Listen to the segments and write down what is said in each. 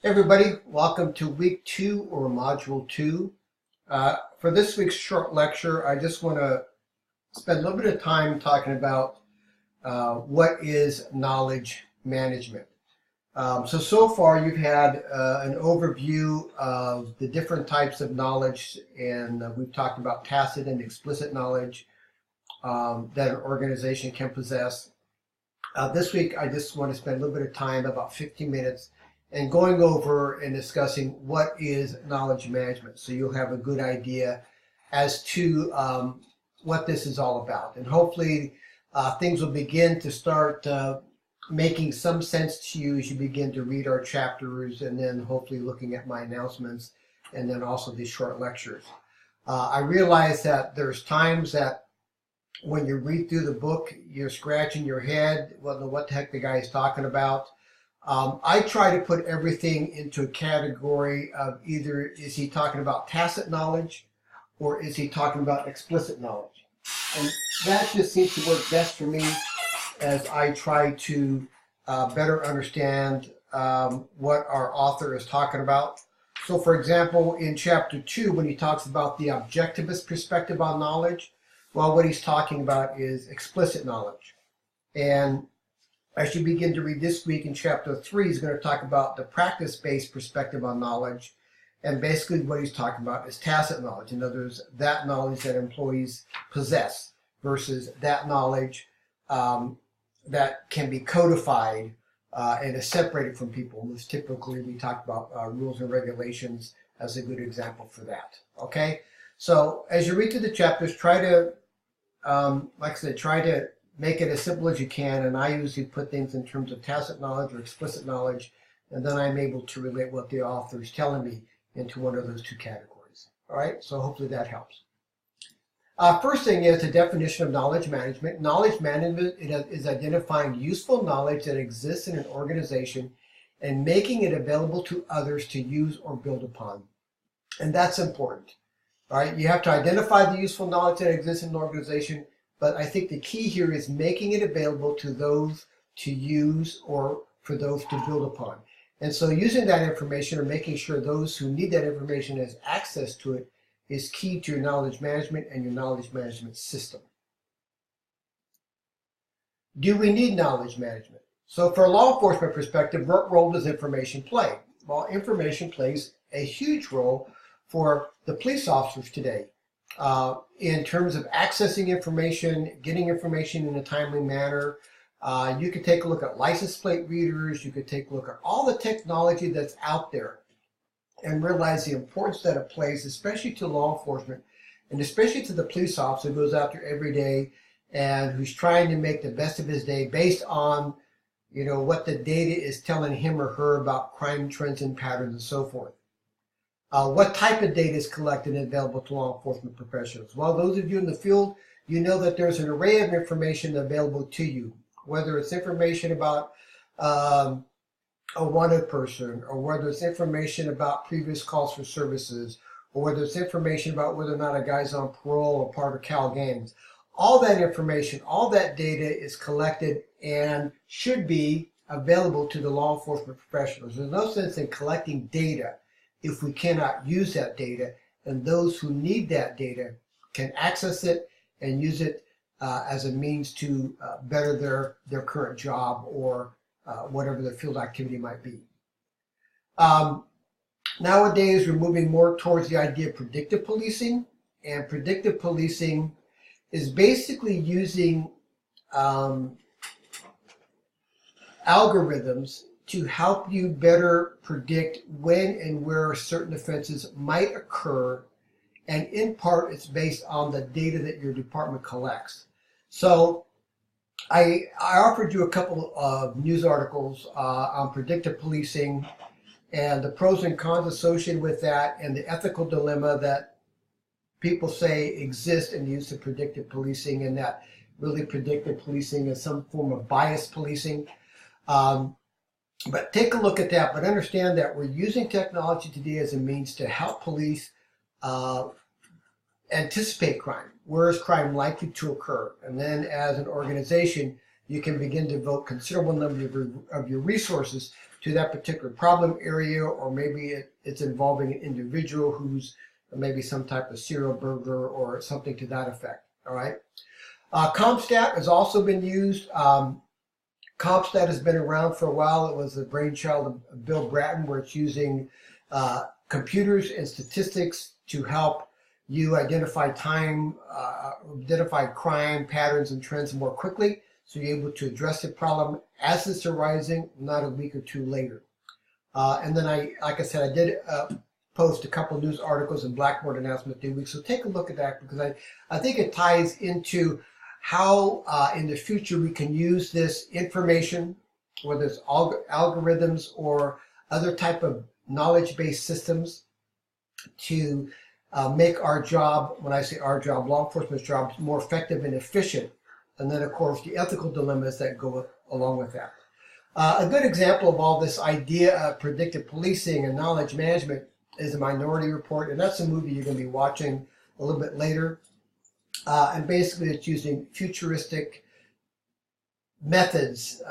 Hey everybody, welcome to week 2 or module 2. For this week's short lecture, I just want to spend a little bit of time talking about what is knowledge management. So far you've had an overview of the different types of knowledge, and we've talked about tacit and explicit knowledge that an organization can possess. This week I just want to spend a little bit of time, about 15 minutes, and going over and discussing what is knowledge management, so you'll have a good idea as to what this is all about. And hopefully things will begin to start making some sense to you as you begin to read our chapters, and then hopefully looking at my announcements, and then also these short lectures. I realize that there's times that when you read through the book, you're scratching your head, well, what the heck the guy is talking about. I try to put everything into a category of either is he talking about tacit knowledge or is he talking about explicit knowledge. And that just seems to work best for me as I try to better understand what our author is talking about. So for example, in chapter 2, when he talks about the objectivist perspective on knowledge, well, what he's talking about is explicit knowledge. And as you begin to read this week in chapter 3, he's going to talk about the practice-based perspective on knowledge. And basically what he's talking about is tacit knowledge. In other words, that knowledge that employees possess versus that knowledge that can be codified and is separated from people. Most typically we talk about rules and regulations as a good example for that. Okay? So as you read through the chapters, try to, like I said, try to make it as simple as you can, and I usually put things in terms of tacit knowledge or explicit knowledge, and then I'm able to relate what the author is telling me into one of those two categories. All right, so hopefully that helps. First thing is the definition of knowledge management. Knowledge management is identifying useful knowledge that exists in an organization and making it available to others to use or build upon. And that's important. All right, you have to identify the useful knowledge that exists in an organization, but I think the key here is making it available to those to use or for those to build upon. And so using that information or making sure those who need that information has access to it is key to your knowledge management and your knowledge management system. Do we need knowledge management? So for a law enforcement perspective, what role does information play? Well, information plays a huge role for the police officers today. In terms of accessing information, getting information in a timely manner. You could take a look at license plate readers. You could take a look at all the technology that's out there and realize the importance that it plays, especially to law enforcement and especially to the police officer who goes out there every day and who's trying to make the best of his day based on, you know, what the data is telling him or her about crime trends and patterns and so forth. What type of data is collected and available to law enforcement professionals? Well, those of you in the field, you know that there's an array of information available to you, whether it's information about a wanted person, or whether it's information about previous calls for services, or whether it's information about whether or not a guy's on parole or part of Cal gangs. All that information, all that data is collected and should be available to the law enforcement professionals. There's no sense in collecting data if we cannot use that data, and those who need that data can access it and use it as a means to better their current job or whatever their field activity might be. Nowadays, we're moving more towards the idea of predictive policing, and predictive policing is basically using algorithms to help you better predict when and where certain offenses might occur, and in part it's based on the data that your department collects. So I offered you a couple of news articles on predictive policing and the pros and cons associated with that, and the ethical dilemma that people say exists in the use of predictive policing, and that really predictive policing is some form of bias policing. But take a look at that, but understand that we're using technology today as a means to help police anticipate crime. Where is crime likely to occur? And then as an organization, you can begin to devote considerable number of your resources to that particular problem area, or maybe it's involving an individual who's maybe some type of serial burglar or something to that effect. All right. CompStat has also been used. CompStat has been around for a while. It was the brainchild of Bill Bratton, where it's using computers and statistics to help you identify identify crime patterns and trends more quickly, so you're able to address the problem as it's arising, not a week or two later. And then like I said, I did post a couple of news articles in Blackboard Announcement 2 weeks, so take a look at that, because I think it ties into how in the future we can use this information, whether it's algorithms or other type of knowledge-based systems, to make our job, when I say our job, law enforcement's job, more effective and efficient. And then, of course, the ethical dilemmas that go along with that. A good example of all this idea of predictive policing and knowledge management is a Minority Report, and that's a movie you're going to be watching a little bit later. And basically, it's using futuristic methods,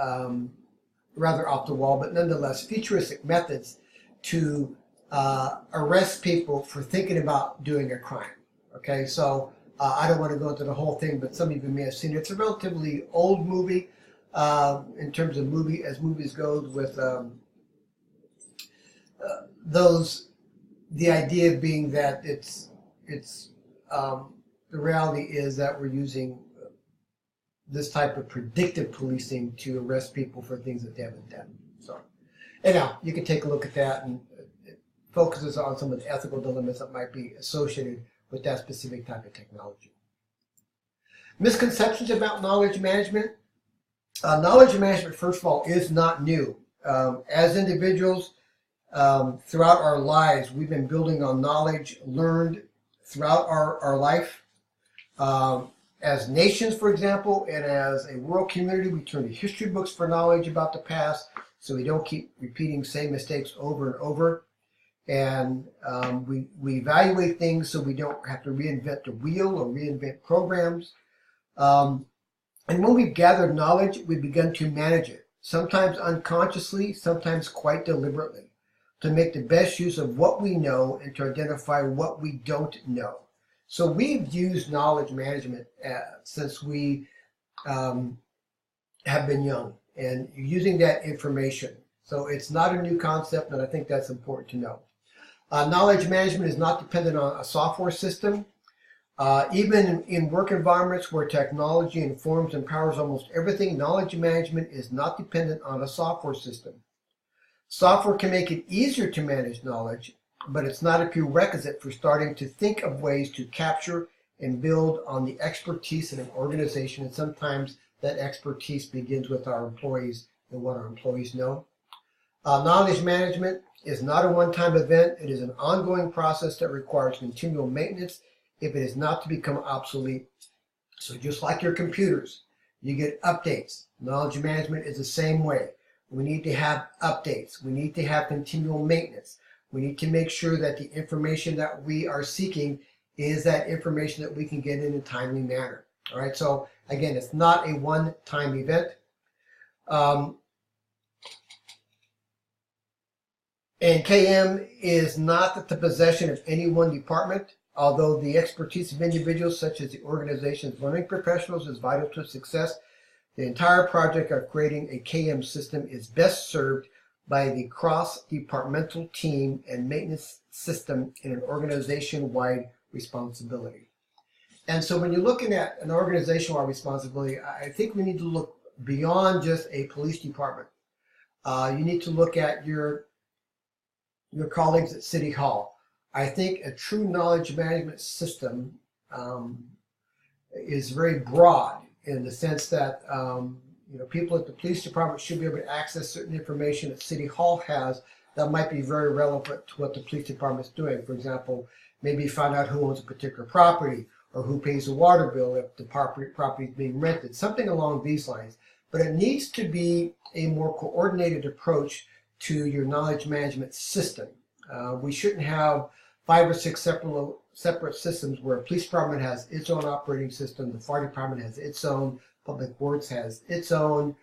rather off the wall, but nonetheless, futuristic methods to arrest people for thinking about doing a crime. Okay, so I don't want to go into the whole thing, but some of you may have seen it. It's a relatively old movie in terms of movies go, with the idea being that the reality is that we're using this type of predictive policing to arrest people for things that they haven't done. So, anyhow, you can take a look at that, and it focuses on some of the ethical dilemmas that might be associated with that specific type of technology. Misconceptions about knowledge management. Knowledge management, first of all, is not new. As individuals, throughout our lives, we've been building on knowledge learned throughout our life. As nations, for example, and as a world community, we turn to history books for knowledge about the past, so we don't keep repeating same mistakes over and over. And we evaluate things so we don't have to reinvent the wheel or reinvent programs. And when we've gathered knowledge, we begin to manage it, sometimes unconsciously, sometimes quite deliberately, to make the best use of what we know and to identify what we don't know. So we've used knowledge management since we have been young, and using that information. So it's not a new concept, and I think that's important to know. Knowledge management is not dependent on a software system. Even in work environments where technology informs and powers almost everything, knowledge management is not dependent on a software system. Software can make it easier to manage knowledge, but it's not a prerequisite for starting to think of ways to capture and build on the expertise in an organization. And sometimes that expertise begins with our employees and what our employees know. Knowledge management is not a one-time event. It is an ongoing process that requires continual maintenance if it is not to become obsolete. So just like your computers, you get updates. Knowledge management is the same way. We need to have updates. We need to have continual maintenance. We need to make sure that the information that we are seeking is that information that we can get in a timely manner. All right, so again, it's not a one-time event. And KM is not the possession of any one department, although the expertise of individuals such as the organization's learning professionals is vital to success. The entire project of creating a KM system is best served by the cross-departmental team and maintenance system in an organization-wide responsibility. And so when you're looking at an organization-wide responsibility, I think we need to look beyond just a police department. You need to look at your colleagues at City Hall. I think a true knowledge management system is very broad in the sense that people at the police department should be able to access certain information that City Hall has that might be very relevant to what the police department is doing. For example, maybe find out who owns a particular property or who pays the water bill if the property is being rented, something along these lines. But it needs to be a more coordinated approach to your knowledge management system. We shouldn't have 5 or 6 separate systems where a police department has its own operating system, the fire department has its own, public works has its own,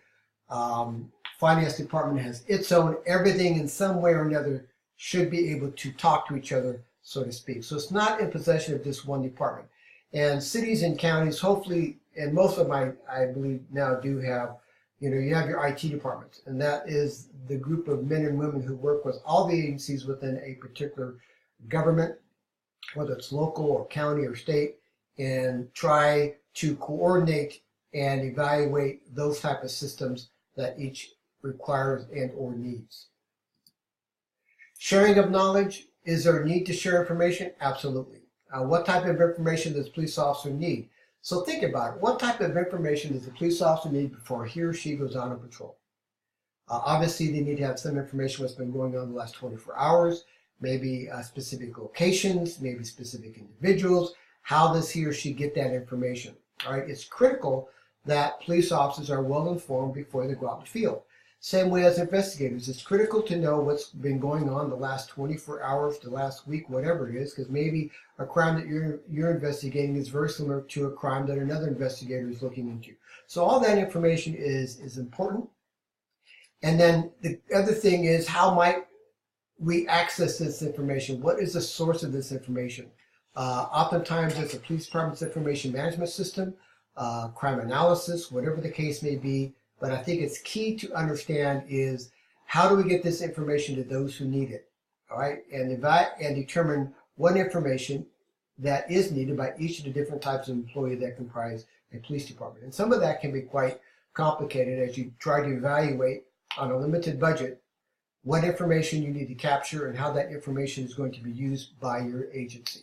finance department has its own. Everything in some way or another should be able to talk to each other, so to speak. So it's not in possession of just one department. And cities and counties, hopefully, and most of them I believe now do have, you have your IT departments, and that is the group of men and women who work with all the agencies within a particular government, whether it's local or county or state, and try to coordinate and evaluate those type of systems that each requires and or needs. Sharing of knowledge. Is there a need to share information? Absolutely. What type of information does a police officer need? So think about it. What type of information does a police officer need before he or she goes on a patrol? Obviously, they need to have some information what's been going on the last 24 hours, maybe specific locations, maybe specific individuals. How does he or she get that information? All right, it's critical that police officers are well informed before they go out in the field. Same way as investigators, it's critical to know what's been going on the last 24 hours, the last week, whatever it is, because maybe a crime that you're investigating is very similar to a crime that another investigator is looking into. So all that information is important. And then the other thing is, how might we access this information? What is the source of this information? Oftentimes it's a police department's information management system, crime analysis, whatever the case may be. But I think it's key to understand is, how do we get this information to those who need it, all right? And determine what information that is needed by each of the different types of employee that comprise a police department. And some of that can be quite complicated as you try to evaluate on a limited budget what information you need to capture and how that information is going to be used by your agency.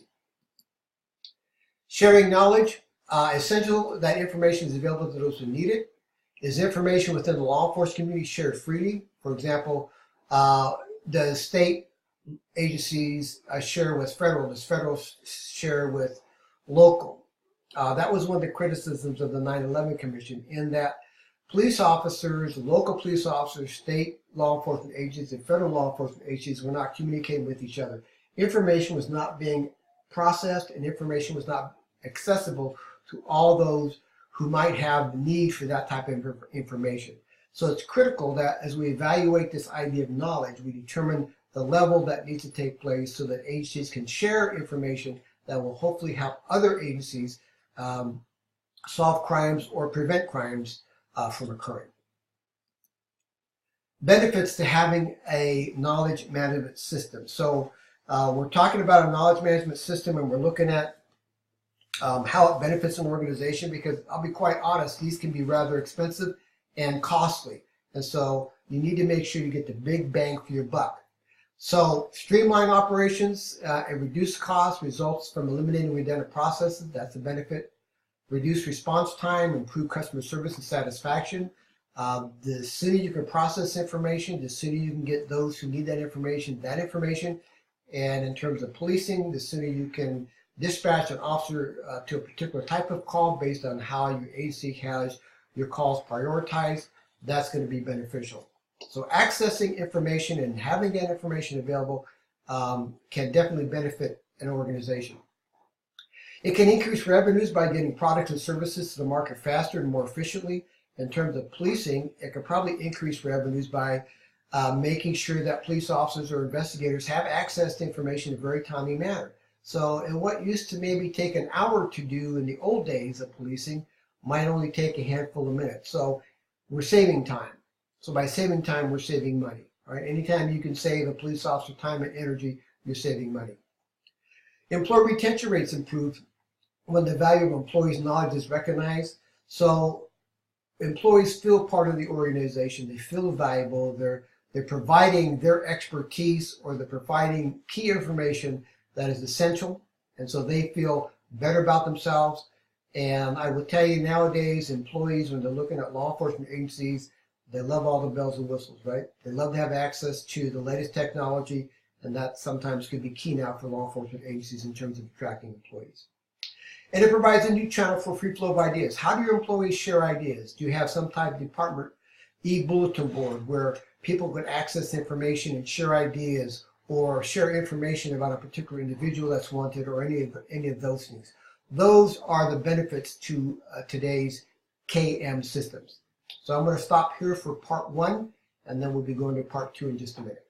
Sharing knowledge. Essential that information is available to those who need it. Is information within the law enforcement community shared freely? For example, does state agencies share with federal? Does federal share with local? That was one of the criticisms of the 9/11 Commission, in that police officers, local police officers, state law enforcement agencies, and federal law enforcement agencies were not communicating with each other. Information was not being processed, and information was not accessible to all those who might have the need for that type of information. So it's critical that as we evaluate this idea of knowledge, we determine the level that needs to take place so that agencies can share information that will hopefully help other agencies solve crimes or prevent crimes from occurring. Benefits to having a knowledge management system. So we're talking about a knowledge management system, and we're looking at how it benefits an organization, because I'll be quite honest, these can be rather expensive and costly. And so you need to make sure you get the big bang for your buck. So streamline operations and reduce costs results from eliminating redundant processes. That's a benefit. Reduce response time, improve customer service and satisfaction. The sooner you can process information, the sooner you can get those who need that information. And in terms of policing, the sooner you can dispatch an officer to a particular type of call based on how your agency has your calls prioritized. That's going to be beneficial. So accessing information and having that information available can definitely benefit an organization. It can increase revenues by getting products and services to the market faster and more efficiently. In terms of policing, it could probably increase revenues by making sure that police officers or investigators have access to information in a very timely manner. So in what used to maybe take an hour to do in the old days of policing might only take a handful of minutes. So we're saving time. So by saving time, we're saving money. All right? Anytime you can save a police officer time and energy, you're saving money. Employee retention rates improve when the value of employees' knowledge is recognized. So employees feel part of the organization. They feel valuable. They're providing their expertise, or they're providing key information that is essential, and so they feel better about themselves. And I will tell you, nowadays, employees, when they're looking at law enforcement agencies, they love all the bells and whistles, right? They love to have access to the latest technology, and that sometimes could be key now for law enforcement agencies in terms of attracting employees. And it provides a new channel for free flow of ideas. How do your employees share ideas? Do you have some type of department e-bulletin board where people could access information and share ideas, or share information about a particular individual that's wanted, or any of those things? Those are the benefits to today's KM systems. So I'm going to stop here for part 1, and then we'll be going to part 2 in just a minute.